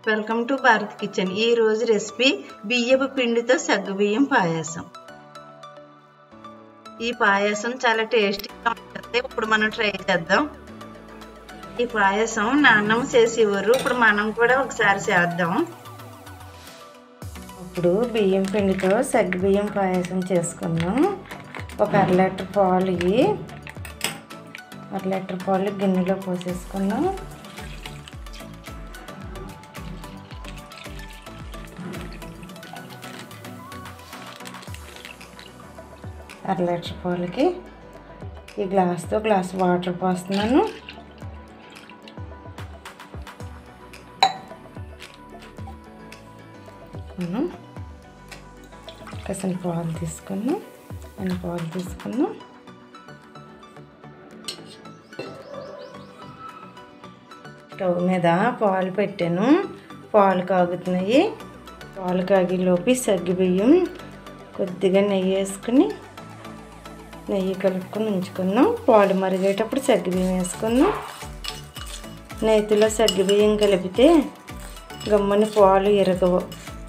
Welcome to Bharat kitchen. ఈ రోజు recipe బియ్యపు పిండితో సగ్గుబియ్యం పాయసం. ఈ పాయసం చాలా టేస్టీగా ఉంటుంది. ఇప్పుడు మనం ట్రై చేద్దాం. ఈ పాయసం నాన్నమ్మ చేసేవారు, ఇప్పుడు మనం కూడా ఒకసారి చేద్దాం. ఇప్పుడు బియ్యం పిండితో సగ్గుబియ్యం పాయసం చేసుకుందాం. ఒక అర లీటర్ పాలు గిన్నెలో పోసేసుకుందాం. అర లీటర్ పాలకి ఈ గ్లాస్తో గ్లాస్ వాటర్ పోస్తున్నాను. మనం కాసిన పాలు తీసుకున్నాం. స్టవ్ మీద పాలు పెట్టాను. పాలు కాగుతున్నాయి. పాలు కాగిలోపి సగ్గుబియ్యం కొద్దిగా నెయ్యి వేసుకుని నెయ్యి కలుపుకొని ఉంచుకుందాం. పాలు మరిగేటప్పుడు సగ్గుబియ్యం వేసుకుందాం. నేతిలో సగ్గుబియ్యం కలిపితే గమ్మని పాలు ఇరగవు.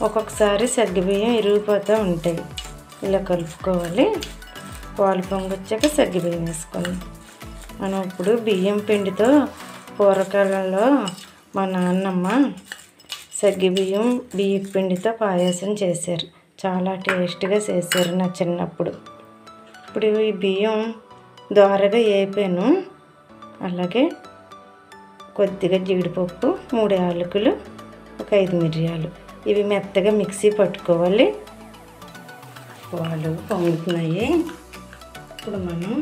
ఒక్కొక్కసారి సగ్గుబియ్యం ఇరిగిపోతూ ఉంటాయి. ఇలా కలుపుకోవాలి. పాలు పొంగొచ్చాక సగ్గుబియ్యం వేసుకుందాం. మనం ఇప్పుడు బియ్యం పిండితో పూర్వకాలంలో మా నాన్నమ్మ సగ్గుబియ్యం బియ్యం పిండితో పాయసం చేశారు. చాలా టేస్ట్గా చేశారు నా చిన్నప్పుడు. ఇప్పుడు ఈ బియ్యం దోరగా వేపాను. అలాగే కొద్దిగా జీడిపప్పు, 3 యాలకులు, ఒక 5 మిరియాలు, ఇవి మెత్తగా మిక్సీ పట్టుకోవాలి. పాలు పొంగుతున్నాయి. ఇప్పుడు మనం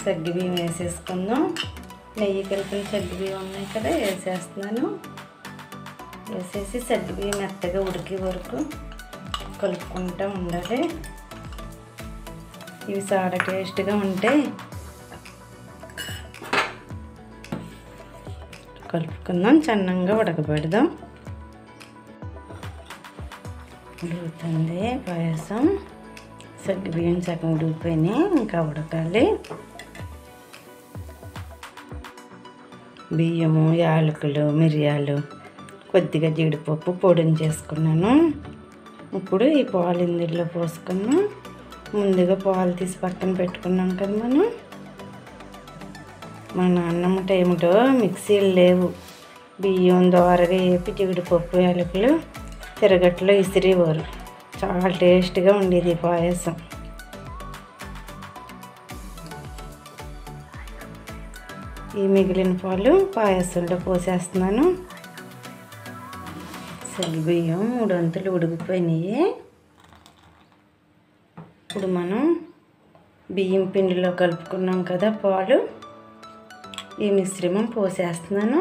సగ్గుబియ్యం వేసేసుకుందాం. నెయ్యి కలిపిన సగ్గుబియ్యం ఉన్నాయి కదా, వేసేస్తున్నాను. వేసేసి సగ్గుబియ్యం మెత్తగా ఉడికే వరకు కలుపుకుంటూ ఉండాలి. ఇవి చాలా టేస్ట్గా ఉంటాయి. కలుపుకుందాం. సన్నంగా ఉడకబెడదాం. ఉడుకుతుంది పాయసం. సగ్గుబియ్యం సగం ఉడికిపోయినాయి, ఇంకా ఉడకాలి. బియ్యము, యాలకులు, మిరియాలు, కొద్దిగా జీడిపప్పు పొడిని చేసుకున్నాను. ఇప్పుడు ఈ పాలు ఇందులో పోసుకున్నాం. ముందుగా పాలు తీసి పక్కన పెట్టుకున్నాం కదా మనం. మా నాన్నమ్మ టైంలో మిక్సీలు లేవు. బియ్యం దోరగా వేపి జీడిపప్పు, యాలకులు తిరగట్లో ఇసిరేవారు. చాలా టేస్ట్గా ఉండేది ఈ పాయసం. ఈ మిగిలిన పాలు పాయసంలో పోసేస్తున్నాను. సగ్గుబియ్యం 3 వంతులు ఉడికిపోయినాయి. ఇప్పుడు మనం బియ్యం పిండిలో కలుపుకున్నాం కదా పాలు, ఈ మిశ్రమం పోసేస్తున్నాను.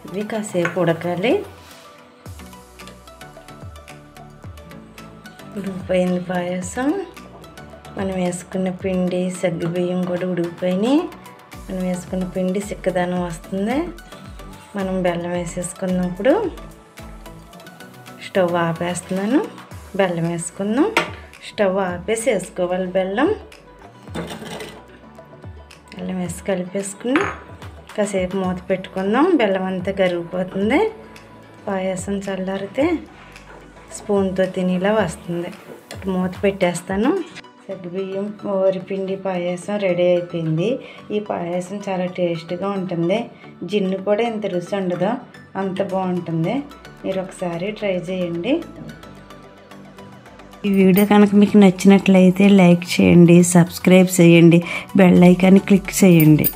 ఇవి కాసేపు ఉడకాలి. ఉడికిపోయింది పాయసం. మనం వేసుకున్న పిండి సగ్గుబియ్యం కూడా ఉడికిపోయినాయి. మనం వేసుకున్న పిండి చిక్కదనం వస్తుంది. మనం బెల్లం వేసేసుకున్నప్పుడు స్టవ్ ఆపేస్తున్నాను. బెల్లం వేసుకుందాం. స్టవ్ ఆపేసి వేసుకోవాలి బెల్లం. బెల్లం వేసి కలిపేసుకుని కాసేపు మూత పెట్టుకుందాం. బెల్లం అంతా కరిగిపోతుంది. పాయసం చల్లారితే స్పూన్తో తినేలా వస్తుంది. మూత పెట్టేస్తాను. సగ్గుబియ్యం వరిపిండి పాయసం రెడీ అయిపోయింది. ఈ పాయసం చాలా టేస్ట్గా ఉంటుంది. జిన్ను కూడా ఎంత రుచి ఉండదో అంత బాగుంటుంది. మీరు ఒకసారి ట్రై చేయండి. ఈ వీడియో కనుక మీకు నచ్చినట్లయితే లైక్ చేయండి, సబ్స్క్రైబ్ చేయండి, బెల్ ఐకాన్ని క్లిక్ చేయండి.